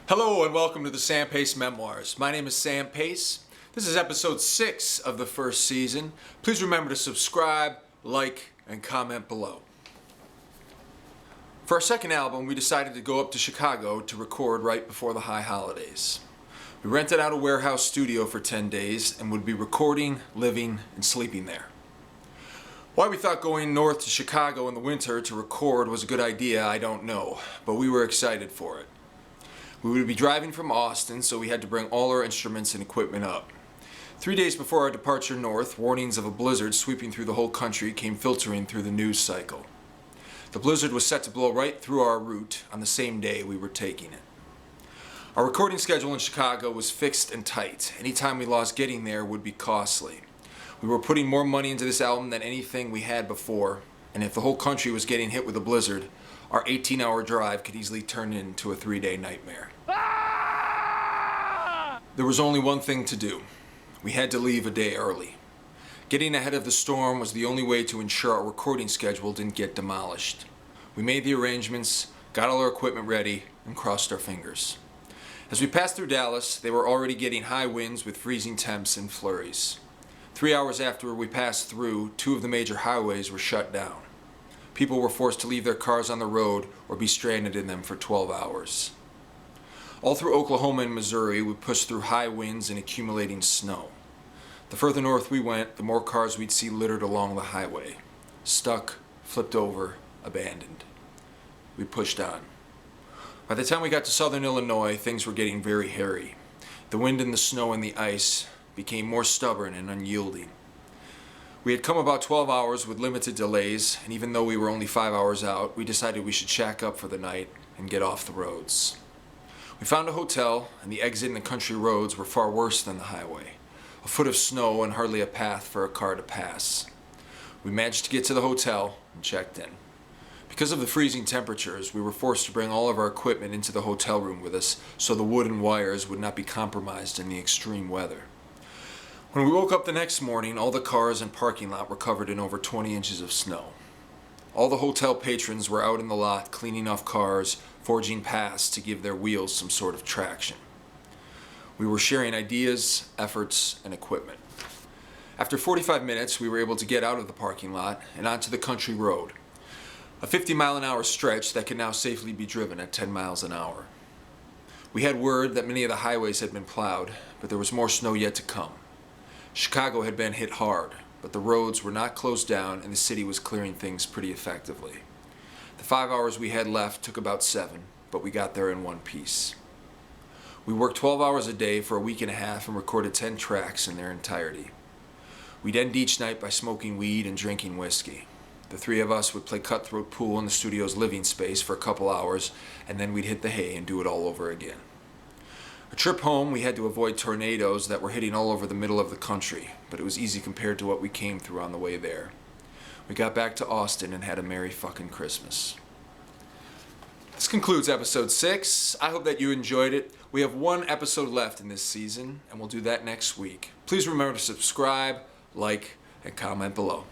Hello and welcome to the Sam Pace Memoirs. My name is Sam Pace. This is episode 6 of the first season. Please remember to subscribe, like, and comment below. For our second album, we decided to go up to Chicago to record right before the high holidays. We rented out a warehouse studio for 10 days and would be recording, living, and sleeping there. Why we thought going north to Chicago in the winter to record was a good idea, I don't know, but we were excited for it. We would be driving from Austin, so we had to bring all our instruments and equipment up. 3 days before our departure north, warnings of a blizzard sweeping through the whole country came filtering through the news cycle. The blizzard was set to blow right through our route on the same day we were taking it. Our recording schedule in Chicago was fixed and tight. Any time we lost getting there would be costly. We were putting more money into this album than anything we had before, and if the whole country was getting hit with a blizzard, our 18-hour drive could easily turn into a 3-day nightmare. There was only one thing to do. We had to leave a day early. Getting ahead of the storm was the only way to ensure our recording schedule didn't get demolished. We made the arrangements, got all our equipment ready, and crossed our fingers. As we passed through Dallas, they were already getting high winds with freezing temps and flurries. 3 hours after we passed through, 2 of the major highways were shut down. People were forced to leave their cars on the road or be stranded in them for 12 hours. All through Oklahoma and Missouri, we pushed through high winds and accumulating snow. The further north we went, the more cars we'd see littered along the highway. Stuck, flipped over, abandoned. We pushed on. By the time we got to southern Illinois, things were getting very hairy. The wind and the snow and the ice became more stubborn and unyielding. We had come about 12 hours with limited delays, and even though we were only 5 hours out, we decided we should shack up for the night and get off the roads. We found a hotel, and the exit and the country roads were far worse than the highway. A foot of snow and hardly a path for a car to pass. We managed to get to the hotel and checked in. Because of the freezing temperatures, we were forced to bring all of our equipment into the hotel room with us so the wood and wires would not be compromised in the extreme weather. When we woke up the next morning, all the cars and parking lot were covered in over 20 inches of snow. All the hotel patrons were out in the lot cleaning off cars, forging paths to give their wheels some sort of traction. We were sharing ideas, efforts, and equipment. After 45 minutes, we were able to get out of the parking lot and onto the country road, a 50-mile-an-hour stretch that could now safely be driven at 10 miles an hour. We had word that many of the highways had been plowed, but there was more snow yet to come. Chicago had been hit hard, but the roads were not closed down and the city was clearing things pretty effectively. The 5 hours we had left took about 7, but we got there in one piece. We worked 12 hours a day for a week and a half and recorded 10 tracks in their entirety. We'd end each night by smoking weed and drinking whiskey. The 3 of us would play cutthroat pool in the studio's living space for a couple hours, and then we'd hit the hay and do it all over again. A trip home, we had to avoid tornadoes that were hitting all over the middle of the country, but it was easy compared to what we came through on the way there. We got back to Austin and had a merry fucking Christmas. This concludes episode 6. I hope that you enjoyed it. We have 1 episode left in this season, and we'll do that next week. Please remember to subscribe, like, and comment below.